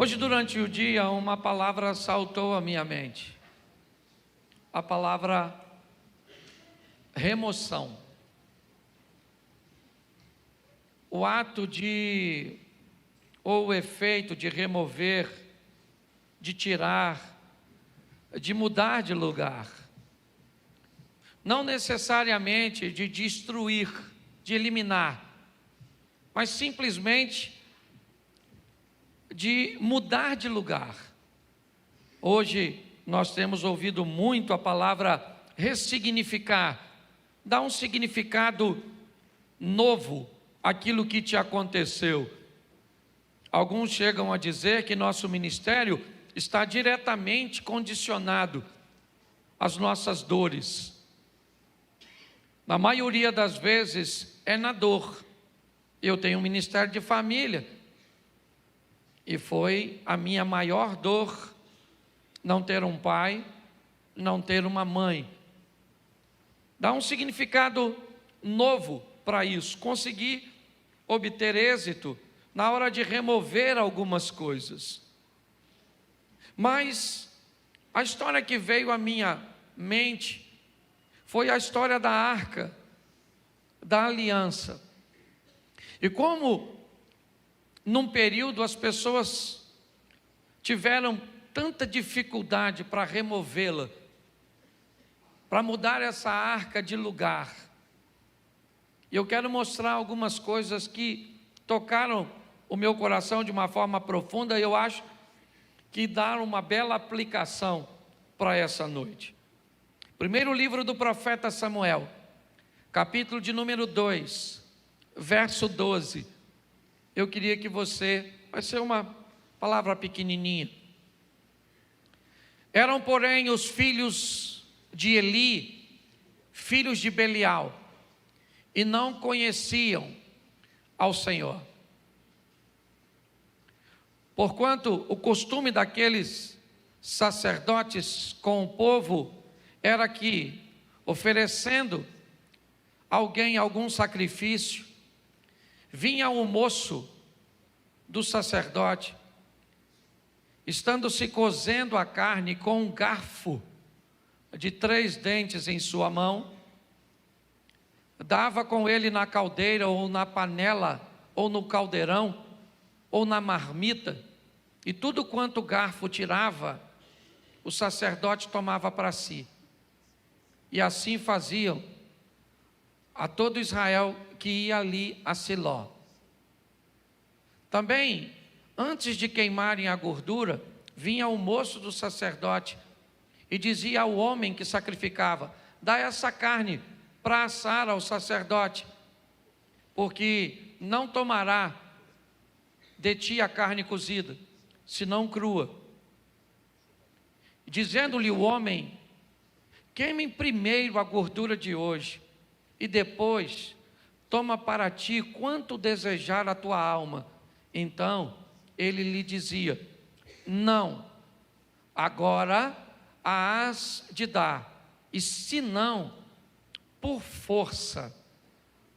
Hoje, durante o dia, uma palavra saltou à minha mente. A palavra remoção. O ato ou o efeito de remover, de tirar, de mudar de lugar. Não necessariamente de destruir, de eliminar, mas simplesmente de mudar de lugar. Hoje nós temos ouvido muito a palavra ressignificar, dar um significado novo àquilo que te aconteceu. Alguns chegam a dizer que nosso ministério está diretamente condicionado às nossas dores. Na maioria das vezes é na dor. Eu tenho um ministério de família e foi a minha maior dor não ter um pai, não ter uma mãe. Dá um significado novo para isso, conseguir obter êxito na hora de remover algumas coisas. Mas a história que veio à minha mente foi a história da arca, da aliança. E como num período as pessoas tiveram tanta dificuldade para removê-la, para mudar essa arca de lugar. E eu quero mostrar algumas coisas que tocaram o meu coração de uma forma profunda e eu acho que dá uma bela aplicação para essa noite. Primeiro livro do profeta Samuel, capítulo de número 2, verso 12. Eu queria que vai ser uma palavra pequenininha. Eram, porém, os filhos de Eli, filhos de Belial, e não conheciam ao Senhor. Porquanto o costume daqueles sacerdotes com o povo era que, oferecendo alguém algum sacrifício, vinha o moço do sacerdote, estando se cozendo a carne com um garfo de 3 dentes em sua mão, dava com ele na caldeira ou na panela ou no caldeirão ou na marmita, e tudo quanto o garfo tirava, o sacerdote tomava para si. E assim faziam a todo Israel que ia ali a Siló. Também, antes de queimarem a gordura, vinha o moço do sacerdote e dizia ao homem que sacrificava: dá essa carne para assar ao sacerdote, porque não tomará de ti a carne cozida, senão crua. Dizendo-lhe o homem: queime primeiro a gordura de hoje, e depois toma para ti quanto desejar a tua alma. Então ele lhe dizia: não, agora a hás de dar, e se não, por força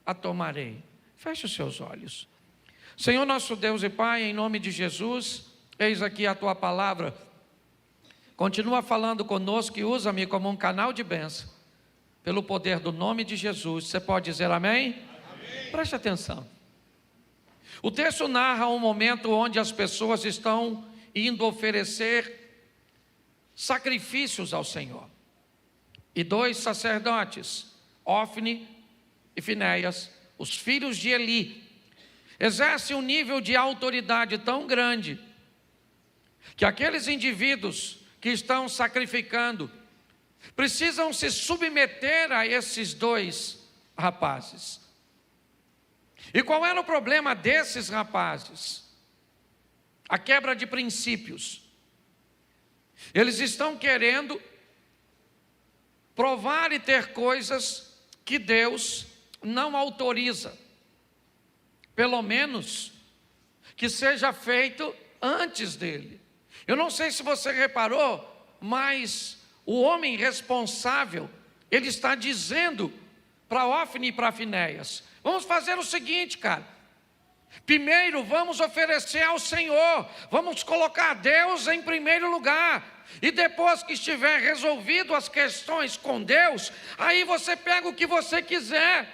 a tomarei. Feche os seus olhos. Senhor nosso Deus e Pai, em nome de Jesus, eis aqui a tua palavra. Continua falando conosco e usa-me como um canal de bênção, pelo poder do nome de Jesus. Você pode dizer amém? Amém. Preste atenção. O texto narra um momento onde as pessoas estão indo oferecer sacrifícios ao Senhor. E 2 sacerdotes, Ofni e Finéias, os filhos de Eli, exercem um nível de autoridade tão grande que aqueles indivíduos que estão sacrificando precisam se submeter a esses 2 rapazes. E qual era o problema desses rapazes? A quebra de princípios. Eles estão querendo provar e ter coisas que Deus não autoriza. Pelo menos que seja feito antes dele. Eu não sei se você reparou, mas o homem responsável, ele está dizendo para Ofni e para Finéias: vamos fazer o seguinte, cara, Primeiro, vamos oferecer ao Senhor, vamos colocar Deus em primeiro lugar. E depois que estiver resolvido as questões com Deus, aí você pega o que você quiser.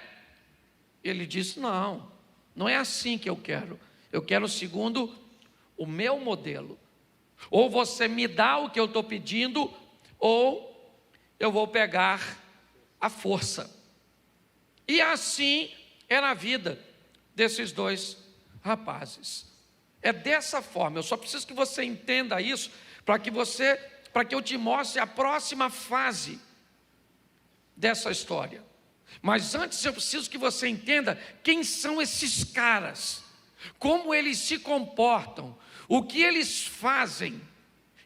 Ele disse: não, não é assim que eu quero segundo o meu modelo. Ou você me dá o que eu estou pedindo, ou eu vou pegar a força. E assim era a vida desses dois rapazes. É dessa forma. Eu só preciso que você entenda isso, para que eu te mostre a próxima fase dessa história. Mas antes eu preciso que você entenda quem são esses caras, como eles se comportam, o que eles fazem,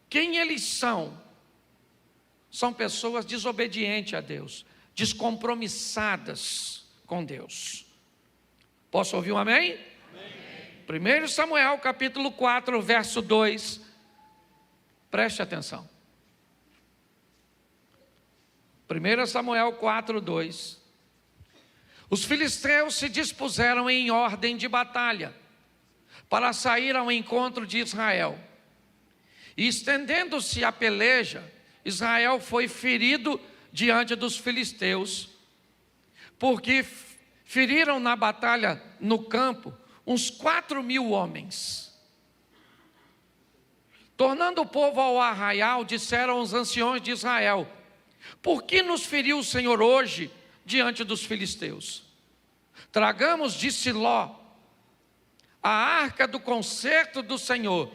quem eles são. São pessoas desobedientes a Deus, descompromissadas com Deus. Posso ouvir um amém? Amém. 1 Samuel capítulo 4, verso 2. Preste atenção. 1 Samuel 4, 2. Os filisteus se dispuseram em ordem de batalha para sair ao encontro de Israel. E estendendo-se a peleja, Israel foi ferido diante dos filisteus, porque feriram na batalha no campo uns 4.000 homens. Tornando o povo ao arraial, disseram os anciões de Israel: por que nos feriu o Senhor hoje diante dos filisteus? Tragamos de Siló a arca do concerto do Senhor,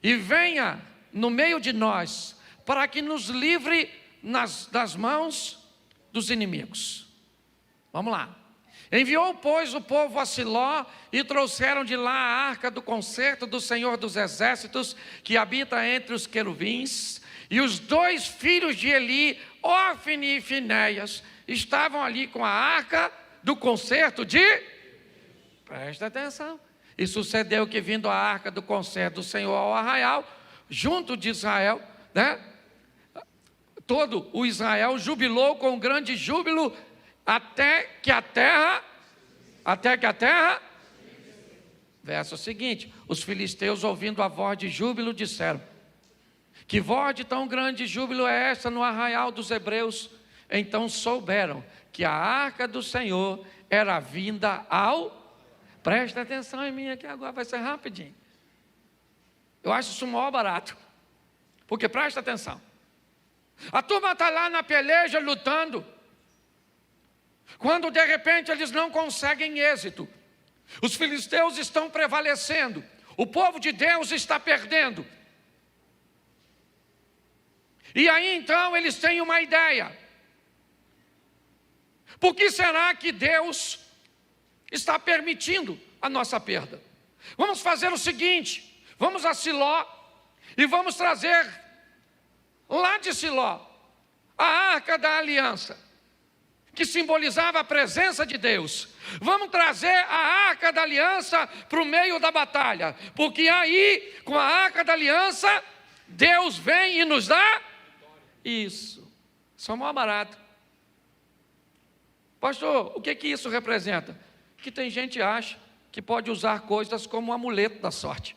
e venha no meio de nós, para que nos livre das mãos dos inimigos. Vamos lá. Enviou, pois, o povo a Siló, e trouxeram de lá a arca do concerto do Senhor dos Exércitos, que habita entre os querubins. E os dois filhos de Eli, Ofni e Finéias, estavam ali com a arca do concerto de... Presta atenção. E sucedeu que, vindo a arca do concerto do Senhor ao arraial, junto de Israel, todo o Israel jubilou com grande júbilo, até que a terra, verso seguinte, os filisteus, ouvindo a voz de júbilo, disseram: que voz de tão grande júbilo é esta no arraial dos hebreus? Então souberam que a arca do Senhor era vinda ao... Presta atenção em mim aqui agora, vai ser rapidinho. Eu acho isso o maior barato, porque presta atenção. A turma está lá na peleja lutando, quando de repente eles não conseguem êxito. Os filisteus estão prevalecendo, o povo de Deus está perdendo. E aí então eles têm uma ideia: por que será que Deus está permitindo a nossa perda? Vamos fazer o seguinte: vamos a Siló e vamos trazer lá de Siló a arca da aliança, que simbolizava a presença de Deus. Vamos trazer a arca da aliança para o meio da batalha, porque aí, com a arca da aliança, Deus vem e nos dá isso. Isso é o maior barato. Pastor, o que isso representa? Que tem gente que acha que pode usar coisas como um amuleto da sorte.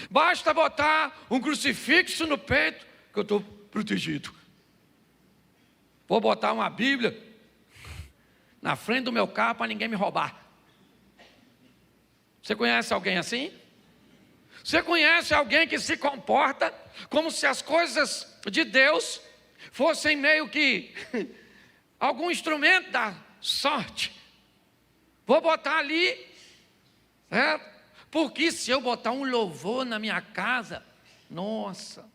Basta botar um crucifixo no peito que eu estou protegido. Vou botar uma Bíblia na frente do meu carro para ninguém me roubar. Você conhece alguém assim? Você conhece alguém que se comporta como se as coisas de Deus fossem meio que algum instrumento da sorte? Vou botar ali, certo? Porque se eu botar um louvor na minha casa, nossa.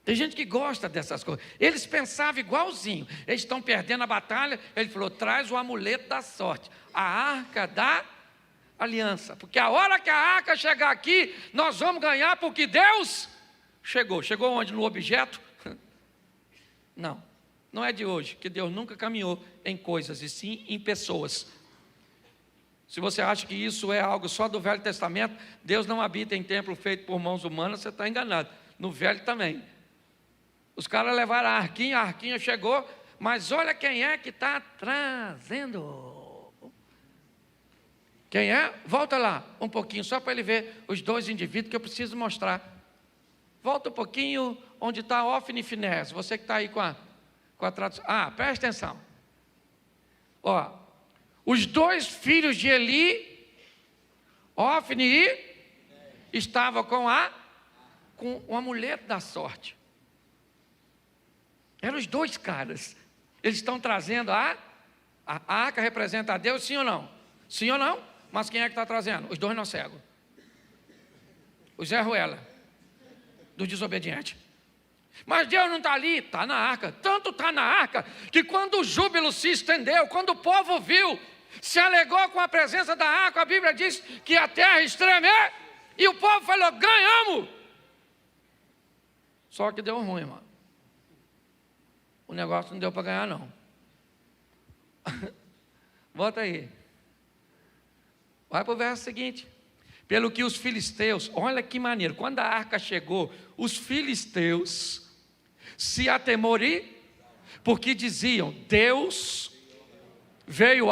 Tem gente que gosta dessas coisas. Eles pensavam igualzinho. Eles estão perdendo a batalha. Ele falou: traz o amuleto da sorte, a arca da aliança. Porque a hora que a arca chegar aqui, nós vamos ganhar, porque Deus chegou. Chegou onde? No objeto? Não, não é de hoje, que Deus nunca caminhou em coisas, e sim em pessoas. Se você acha que isso é algo só do Velho Testamento, Deus não habita em templo feito por mãos humanas, você está enganado. No Velho também. Os caras levaram a arquinha chegou, mas olha quem é que está trazendo. Quem é? Volta lá um pouquinho, só para ele ver os dois indivíduos que eu preciso mostrar. Volta um pouquinho onde está Ofni e Finéias. Você que está aí com a tradução. Presta atenção. Ó, os dois filhos de Eli, Ofni e estavam com uma mulher da sorte. Eram os dois caras. Eles estão trazendo a arca representa a Deus, sim ou não? Sim ou não? Mas quem é que está trazendo? Os dois não cegos. O Zé Ruela, do desobediente. Mas Deus não está ali, está na arca. Tanto está na arca, que quando o júbilo se estendeu, quando o povo viu, se alegou com a presença da arca, a Bíblia diz que a terra estremeu, e o povo falou, ganhamos. Só que deu ruim, mano. O negócio não deu para ganhar, não. Volta aí. Vai para o verso seguinte. Pelo que os filisteus, olha que maneiro, quando a arca chegou, os filisteus se atemoriram, porque diziam, Deus veio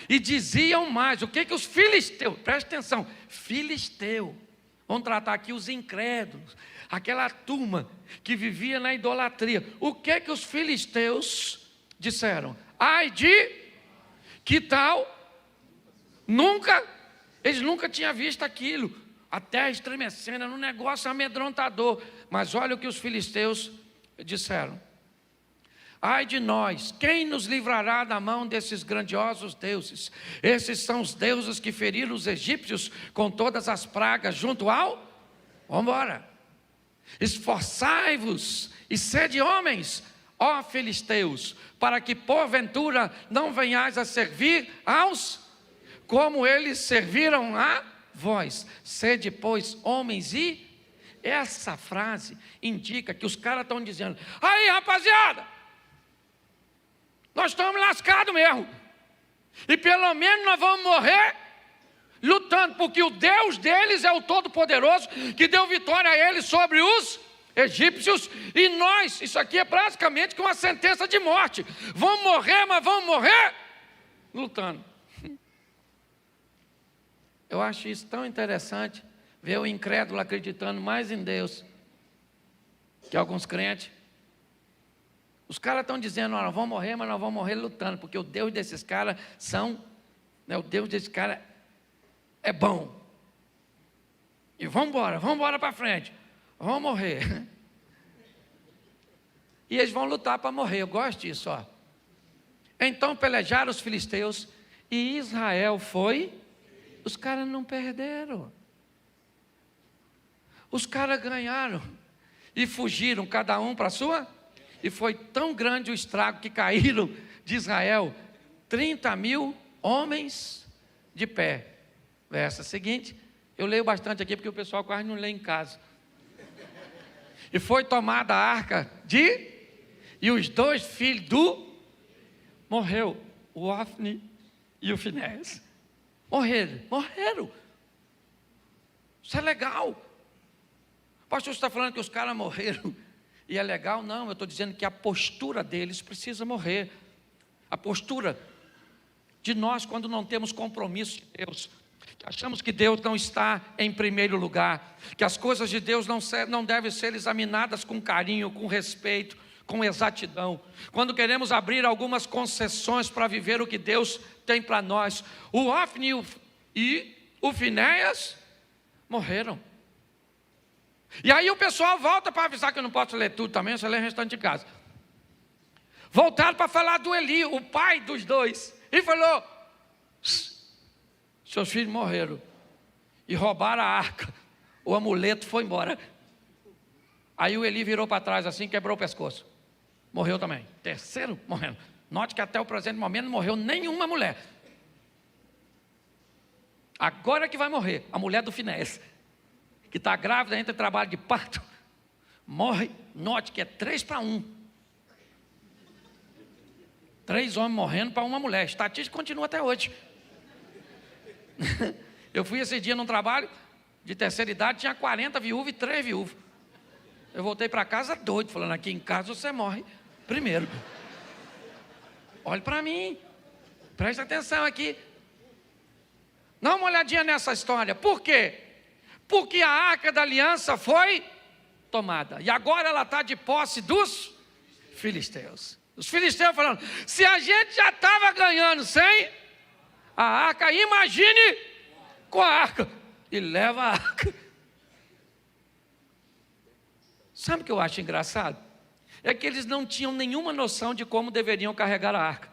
e diziam mais, o que os filisteus, presta atenção, filisteu, vamos tratar aqui os incrédulos, aquela turma que vivia na idolatria, o que os filisteus disseram? Ai de, que tal, eles nunca tinham visto aquilo, a terra estremecendo, era um negócio amedrontador, mas olha o que os filisteus disseram, ai de nós, quem nos livrará da mão desses grandiosos deuses? Esses são os deuses que feriram os egípcios com todas as pragas junto ao... Vamos embora. Esforçai-vos e sede homens, ó filisteus, para que porventura não venhais a servir aos, como eles serviram a vós. Sede, pois, homens e... Essa frase indica que os caras estão dizendo, aí rapaziada, nós estamos lascados mesmo, e pelo menos nós vamos morrer lutando, porque o Deus deles é o Todo-Poderoso, que deu vitória a eles sobre os egípcios, e nós, isso aqui é praticamente com uma sentença de morte, vamos morrer, mas vamos morrer lutando. Eu acho isso tão interessante, ver o incrédulo acreditando mais em Deus que alguns crentes. Os caras estão dizendo, nós vamos morrer, mas nós vamos morrer lutando, porque o Deus desses caras o Deus desses caras é bom. E vamos embora para frente, vamos morrer. E eles vão lutar para morrer, eu gosto disso, ó. Então pelejaram os filisteus, e Israel foi, os caras não perderam. Os caras ganharam, e fugiram, cada um para a sua... E foi tão grande o estrago que caíram de Israel 30.000 homens de pé. Verso seguinte, eu leio bastante aqui porque o pessoal quase não lê em casa. E foi tomada a arca e os dois filhos morreu, o Ofni e o Finéias. Morreram. Isso é legal. O pastor está falando que os caras morreram. E é legal? Não, eu estou dizendo que a postura deles precisa morrer. A postura de nós quando não temos compromisso com Deus, que achamos que Deus não está em primeiro lugar, que as coisas de Deus não devem ser examinadas com carinho, com respeito, com exatidão. Quando queremos abrir algumas concessões para viver o que Deus tem para nós. O Ofni e o Finéias morreram. E aí o pessoal volta para avisar, que eu não posso ler tudo também, eu só leio o restante de casa. Voltaram para falar do Eli, o pai dos dois, e falou, seus filhos morreram, e roubaram a arca, o amuleto foi embora. Aí o Eli virou para trás assim, quebrou o pescoço, morreu também, terceiro morrendo. Note que até o presente momento não morreu nenhuma mulher. Agora que vai morrer, a mulher do Finéias, que está grávida, entra em trabalho de parto, morre, note que é 3-1. 3 homens morrendo para uma mulher, a estatística continua até hoje. Eu fui esse dia num trabalho de terceira idade, tinha 40 viúvas e 3 viúvos. Eu voltei para casa doido, falando, aqui em casa você morre primeiro. Olhe para mim, preste atenção aqui. Dá uma olhadinha nessa história. Por quê? Porque a Arca da Aliança foi tomada. E agora ela está de posse dos filisteus. Os filisteus falando, se a gente já estava ganhando sem a arca, imagine com a arca. E leva a arca. Sabe o que eu acho engraçado? É que eles não tinham nenhuma noção de como deveriam carregar a arca.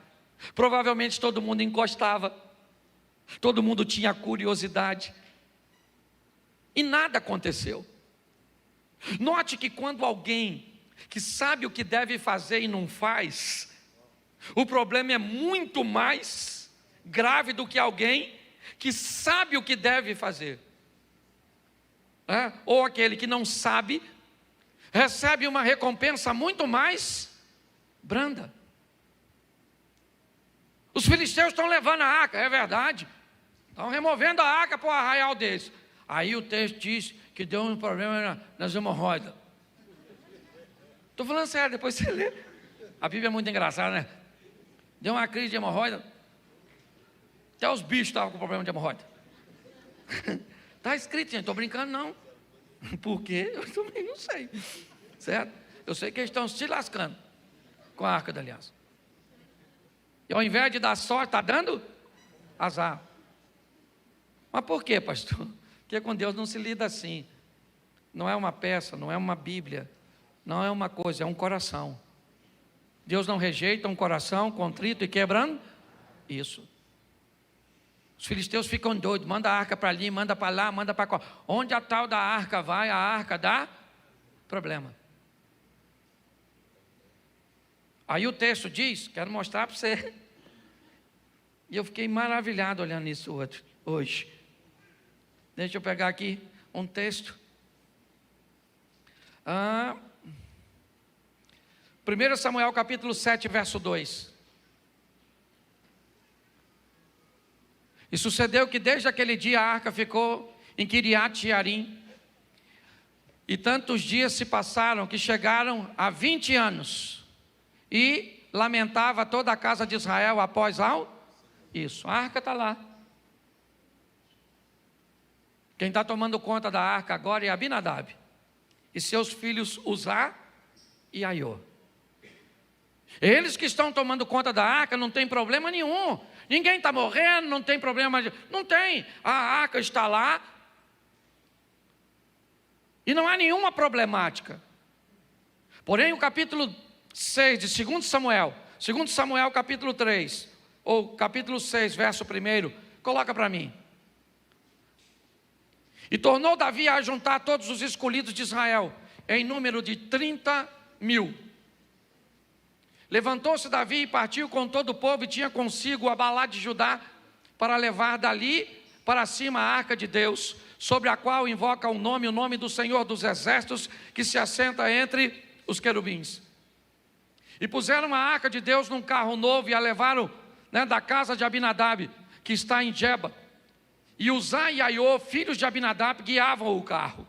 Provavelmente todo mundo encostava. Todo mundo tinha curiosidade. E nada aconteceu. Note que quando alguém que sabe o que deve fazer e não faz, o problema é muito mais grave do que alguém que sabe o que deve fazer. Ou aquele que não sabe, recebe uma recompensa muito mais branda. Os filisteus estão levando a arca, é verdade. Estão removendo a arca para o arraial deles. Aí o texto diz que deu um problema nas hemorroidas. Estou falando sério, depois você lê. A Bíblia é muito engraçada, né? Deu uma crise de hemorroida. Até os bichos estavam com problema de hemorroida. Está escrito, gente, estou brincando não. Por quê? Eu também não sei. Certo? Eu sei que eles estão se lascando com a Arca da Aliança. E ao invés de dar sorte, está dando azar. Mas por quê, pastor? Porque com Deus não se lida assim. Não é uma peça, não é uma Bíblia. Não é uma coisa, é um coração. Deus não rejeita um coração contrito e quebrando. Isso. Os filisteus ficam doidos. Manda a arca para ali, manda para lá, manda para cá. Onde a tal da arca vai, a arca dá problema. Aí o texto diz, quero mostrar para você. E eu fiquei maravilhado olhando isso hoje. Deixa eu pegar aqui um texto. 1 Samuel capítulo 7, verso 2. E sucedeu que desde aquele dia a arca ficou em Quiriate-Jearim. E tantos dias se passaram que chegaram a 20 anos. E lamentava toda a casa de Israel após isso. A arca está lá. Quem está tomando conta da arca agora é Abinadab. E seus filhos Uzá e Aiô. Eles que estão tomando conta da arca não tem problema nenhum. Ninguém está morrendo, não tem problema. Não tem. A arca está lá. E não há nenhuma problemática. Porém, o capítulo 6 de 2 Samuel, 2 Samuel capítulo 3, ou capítulo 6, verso 1, coloca para mim. E tornou Davi a juntar todos os escolhidos de Israel, em número de 30.000. Levantou-se Davi e partiu com todo o povo, e tinha consigo Abalá de Judá, para levar dali para cima a arca de Deus, sobre a qual invoca o nome do Senhor dos Exércitos, que se assenta entre os querubins. E puseram a arca de Deus num carro novo, e a levaram da casa de Abinadab, que está em Geba. E Uzá e Aiô, filhos de Abinadab, guiavam o carro.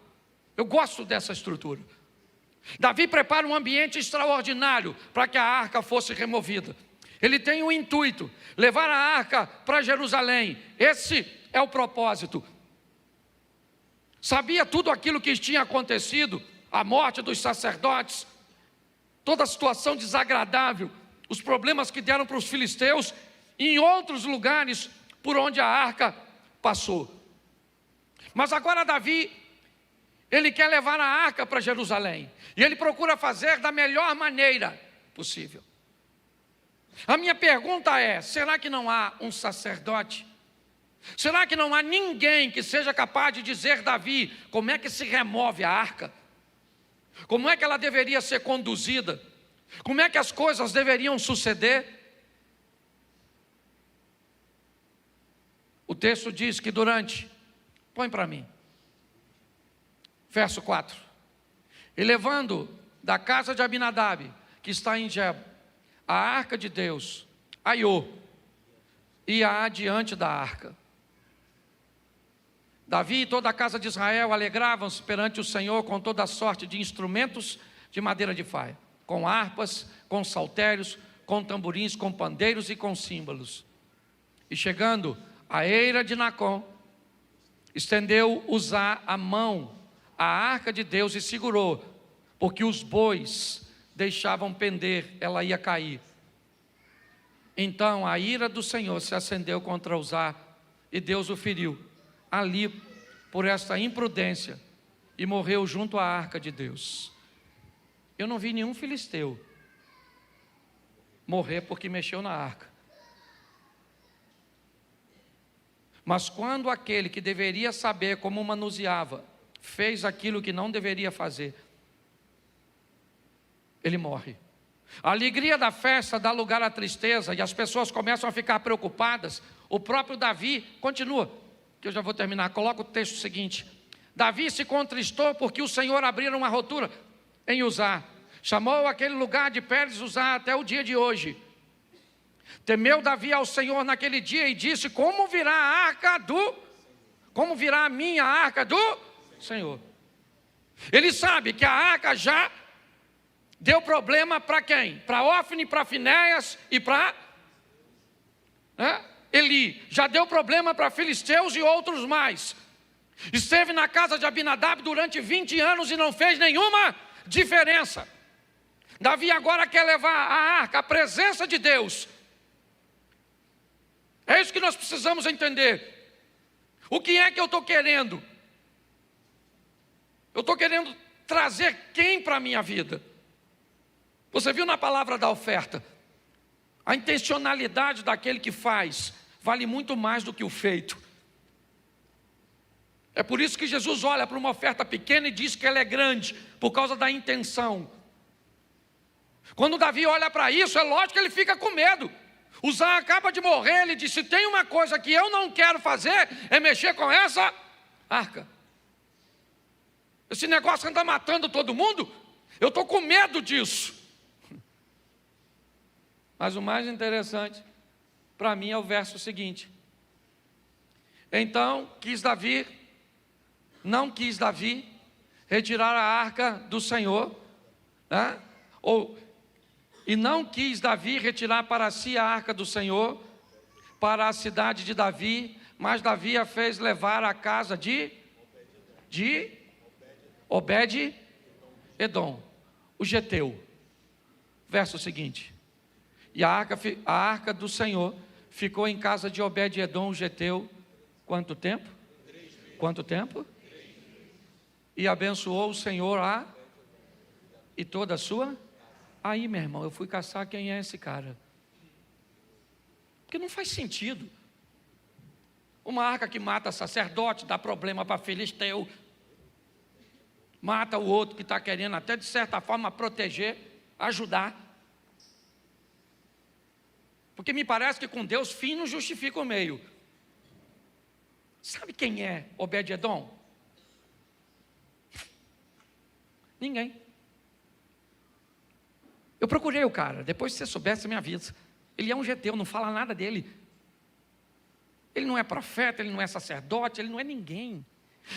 Eu gosto dessa estrutura. Davi prepara um ambiente extraordinário para que a arca fosse removida. Ele tem um intuito, levar a arca para Jerusalém. Esse é o propósito. Sabia tudo aquilo que tinha acontecido, a morte dos sacerdotes, toda a situação desagradável, os problemas que deram para os filisteus, e em outros lugares por onde a arca passou. Mas agora Davi, ele quer levar a arca para Jerusalém, e ele procura fazer da melhor maneira possível. A minha pergunta é: será que não há um sacerdote? Será que não há ninguém que seja capaz de dizer, Davi, como é que se remove a arca? Como é que ela deveria ser conduzida? Como é que as coisas deveriam suceder? O texto diz que põe para mim, verso 4. E levando da casa de Abinadab, que está em Geba, a arca de Deus, Aiô, ia adiante da arca. Davi e toda a casa de Israel alegravam-se perante o Senhor com toda a sorte de instrumentos de madeira de faia, com harpas, com saltérios, com tamborins, com pandeiros e com símbolos. E chegando à eira de Nacon, Estendeu Uzá a mão à arca de Deus e segurou, porque os bois deixavam pender, ela ia cair. Então a ira do Senhor se acendeu contra Uzá e Deus o feriu ali por esta imprudência e morreu junto à arca de Deus. Eu não vi nenhum filisteu morrer porque mexeu na arca. Mas quando aquele que deveria saber como manuseava fez aquilo que não deveria fazer, ele morre. A alegria da festa dá lugar à tristeza e as pessoas começam a ficar preocupadas. O próprio Davi continua, que eu já vou terminar, coloca o texto seguinte: Davi se contristou porque o Senhor abriu uma rotura em Uzá, chamou aquele lugar de Pérez Uzá até o dia de hoje. Temeu Davi ao Senhor naquele dia e disse: como virá a minha arca do Senhor? Ele sabe que a arca já deu problema para quem? Para Ofni, para Finéias e para Eli. Já deu problema para filisteus e outros mais. Esteve na casa de Abinadab durante 20 anos e não fez nenhuma diferença. Davi agora quer levar a arca, a presença de Deus. É isso que nós precisamos entender. O que é que eu estou querendo? Eu estou querendo trazer quem para a minha vida? Você viu na palavra da oferta? A intencionalidade daquele que faz vale muito mais do que o feito. É por isso que Jesus olha para uma oferta pequena e diz que ela é grande, por causa da intenção. Quando Davi olha para isso, é lógico que ele fica com medo. Uzá acaba de morrer, ele disse: tem uma coisa que eu não quero fazer, é mexer com essa arca. Esse negócio anda matando todo mundo, eu estou com medo disso. Mas o mais interessante para mim é o verso seguinte: então não quis Davi retirar a arca do Senhor, e não quis Davi retirar para si a arca do Senhor para a cidade de Davi, mas Davi a fez levar à casa de Obed-edom, o geteu. Verso seguinte: e a arca do Senhor ficou em casa de Obed-edom, o geteu, quanto tempo? 3 meses. Quanto tempo? 3 meses. E abençoou o Senhor e toda a sua. Aí, meu irmão, eu fui caçar quem é esse cara. Porque não faz sentido. Uma arca que mata sacerdote, dá problema para filisteu, mata o outro que está querendo até de certa forma proteger, ajudar. Porque me parece que com Deus fim não justifica o meio. Sabe quem é Obed-edom? Ninguém. Eu procurei o cara, depois se você soubesse, você me avisa. Ele é um geteu, não fala nada dele. Ele não é profeta, ele não é sacerdote, ele não é ninguém.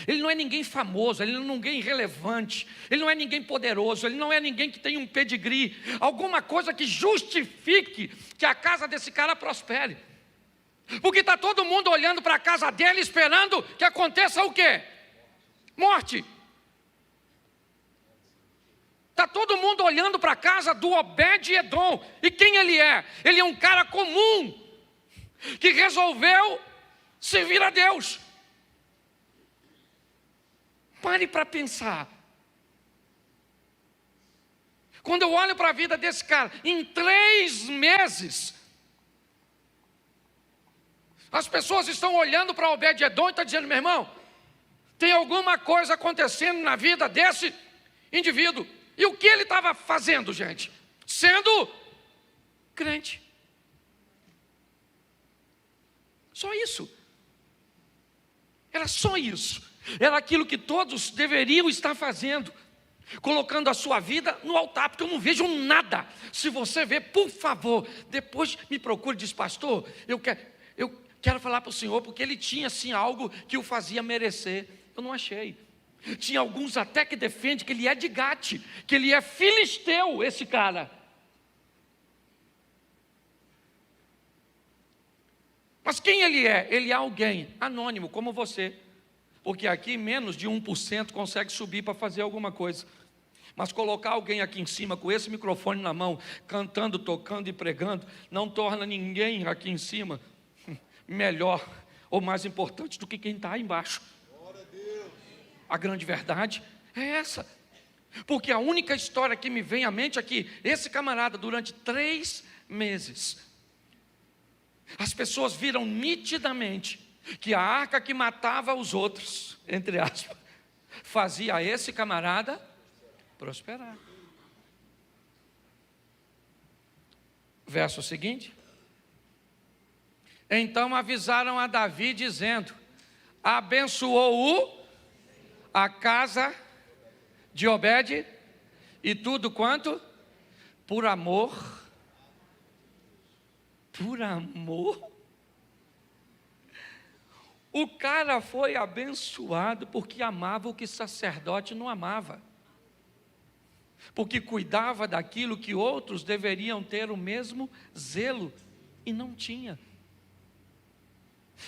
Ele não é ninguém famoso, ele não é ninguém relevante, ele não é ninguém poderoso, ele não é ninguém que tem um pedigree, alguma coisa que justifique que a casa desse cara prospere. Porque está todo mundo olhando para a casa dele, esperando que aconteça o quê? Morte. Está todo mundo olhando para a casa do Obed-edom. E quem ele é? Ele é um cara comum, que resolveu servir a Deus. Pare para pensar. Quando eu olho para a vida desse cara, em 3 meses, as pessoas estão olhando para Obed-edom e estão dizendo: meu irmão, tem alguma coisa acontecendo na vida desse indivíduo. E o que ele estava fazendo, gente? Sendo crente. Só isso. Era só isso. Era aquilo que todos deveriam estar fazendo, colocando a sua vida no altar, porque eu não vejo nada. Se você vê, por favor, depois me procure e diz: pastor, eu quero falar para o senhor, porque ele tinha assim algo que o fazia merecer. Eu não achei. Tinha alguns até que defendem que ele é de Gate, que ele é filisteu, esse cara. Mas quem ele é? Ele é alguém anônimo, como você. Porque aqui menos de 1% consegue subir para fazer alguma coisa. Mas colocar alguém aqui em cima com esse microfone na mão, cantando, tocando e pregando, não torna ninguém aqui em cima melhor ou mais importante do que quem está aí embaixo. A grande verdade é essa. Porque a única história que me vem à mente é que esse camarada, durante 3 meses, as pessoas viram nitidamente que a arca que matava os outros, entre aspas, fazia esse camarada prosperar. Verso seguinte. Então avisaram a Davi dizendo: abençoou a casa de Obed e tudo quanto? Por amor. Por amor? O cara foi abençoado porque amava o que sacerdote não amava. Porque cuidava daquilo que outros deveriam ter o mesmo zelo e não tinha.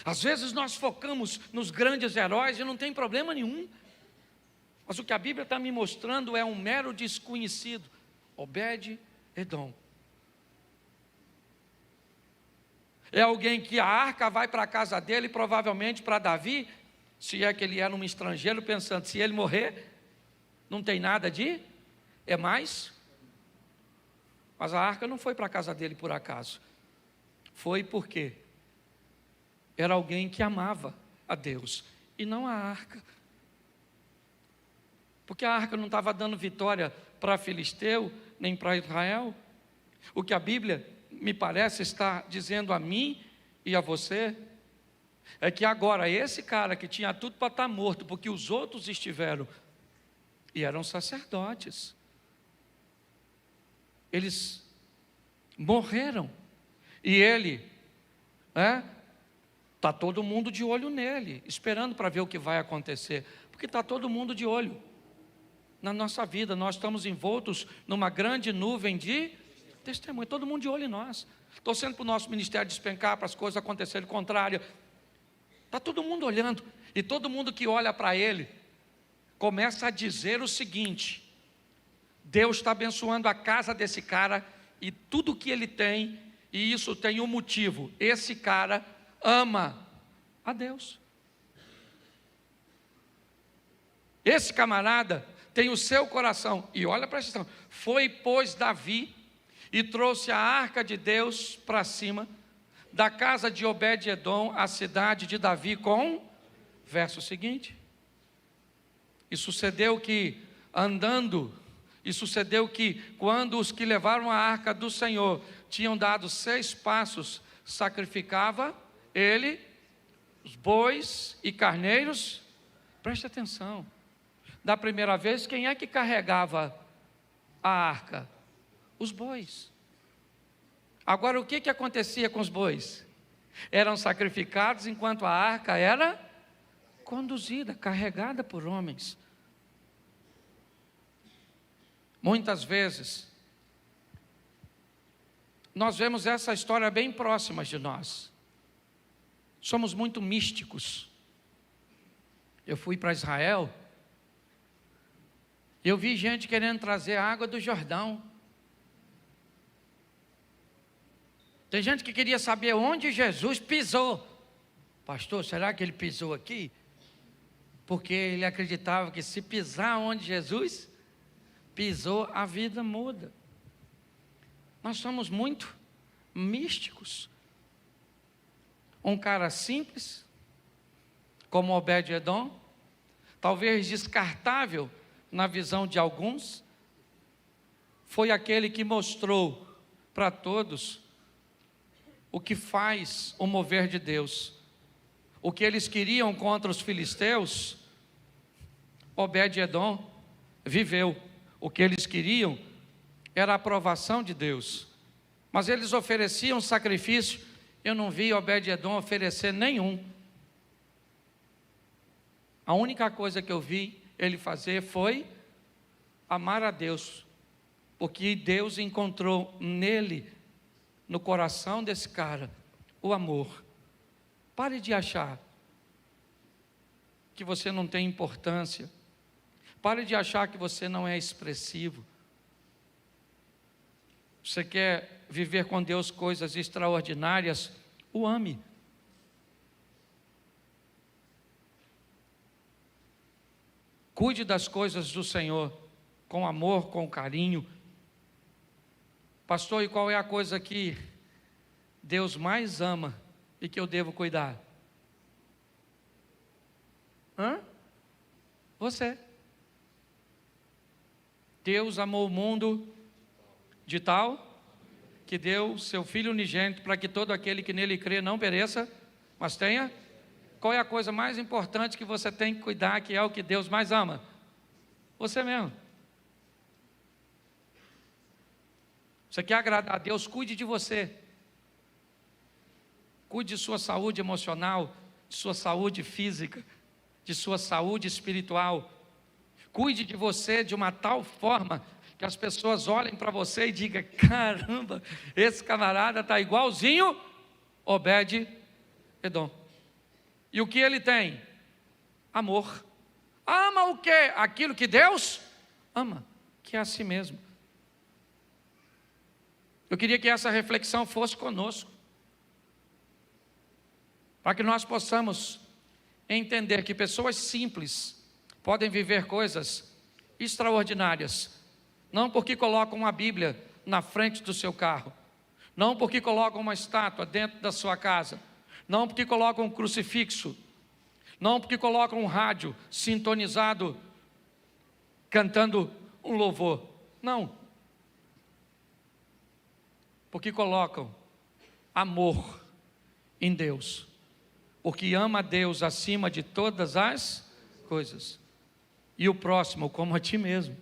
Às vezes nós focamos nos grandes heróis e não tem problema nenhum. Mas o que a Bíblia está me mostrando é um mero desconhecido, Obed-Edom. É alguém que a arca vai para a casa dele, provavelmente para Davi, se é que ele era um estrangeiro, pensando, se ele morrer, não tem nada de, é mais. Mas a arca não foi para a casa dele por acaso. Foi porque era alguém que amava a Deus, e não a arca. Porque a arca não estava dando vitória para Filisteu, nem para Israel. O que a Bíblia, me parece, está dizendo a mim e a você, é que agora esse cara que tinha tudo para estar morto, porque os outros estiveram, e eram sacerdotes, eles morreram, e ele, está todo mundo de olho nele, esperando para ver o que vai acontecer, porque está todo mundo de olho na nossa vida. Nós estamos envoltos numa grande nuvem de testemunho, todo mundo de olho em nós, torcendo para o nosso ministério despencar, para as coisas acontecerem contrário. Está todo mundo olhando, e todo mundo que olha para ele, começa a dizer o seguinte: Deus está abençoando a casa desse cara, e tudo que ele tem, e isso tem um motivo, esse cara ama a Deus. Esse camarada tem o seu coração, e olha para essa questão, foi pois Davi, e trouxe a arca de Deus para cima, da casa de Obed-Edom, a cidade de Davi, com, verso seguinte, e sucedeu que, quando os que levaram a arca do Senhor, tinham dado 6 passos, sacrificava ele, os bois e carneiros. Preste atenção, da primeira vez, quem é que carregava a arca? Os bois. Agora, o que acontecia com os bois? Eram sacrificados enquanto a arca era conduzida, carregada por homens. Muitas vezes, nós vemos essa história bem próxima de nós. Somos muito místicos. Eu fui para Israel, eu vi gente querendo trazer a água do Jordão. Tem gente que queria saber onde Jesus pisou. Pastor, será que ele pisou aqui? Porque ele acreditava que se pisar onde Jesus pisou, a vida muda. Nós somos muito místicos. Um cara simples, como Obed-Edom, talvez descartável na visão de alguns, foi aquele que mostrou para todos o que faz o mover de Deus. O que eles queriam contra os filisteus, Obed-Edom viveu. O que eles queriam era a aprovação de Deus, mas eles ofereciam sacrifício. Eu não vi Obed-Edom oferecer nenhum. A única coisa que eu vi ele fazer foi amar a Deus, porque Deus encontrou nele, no coração desse cara, o amor. Pare de achar que você não tem importância. Pare de achar que você não é expressivo. Você quer viver com Deus coisas extraordinárias? O ame. Cuide das coisas do Senhor, com amor, com carinho. Pastor, e qual é a coisa que Deus mais ama e que eu devo cuidar? Você. Deus amou o mundo de tal que deu seu Filho unigênito para que todo aquele que nele crê não pereça, mas tenha. Qual é a coisa mais importante que você tem que cuidar, que é o que Deus mais ama? Você mesmo. Você quer agradar a Deus? Cuide de você. Cuide de sua saúde emocional, de sua saúde física, de sua saúde espiritual. Cuide de você de uma tal forma que as pessoas olhem para você e digam: caramba, esse camarada está igualzinho Obed-Edom. E o que ele tem? Amor. Ama o quê? Aquilo que Deus ama, que é a si mesmo. Eu queria que essa reflexão fosse conosco, para que nós possamos entender que pessoas simples podem viver coisas extraordinárias, não porque colocam uma Bíblia na frente do seu carro, não porque colocam uma estátua dentro da sua casa, não porque colocam um crucifixo, não porque colocam um rádio sintonizado, cantando um louvor, não, porque colocam amor em Deus, porque ama a Deus acima de todas as coisas, e o próximo como a ti mesmo.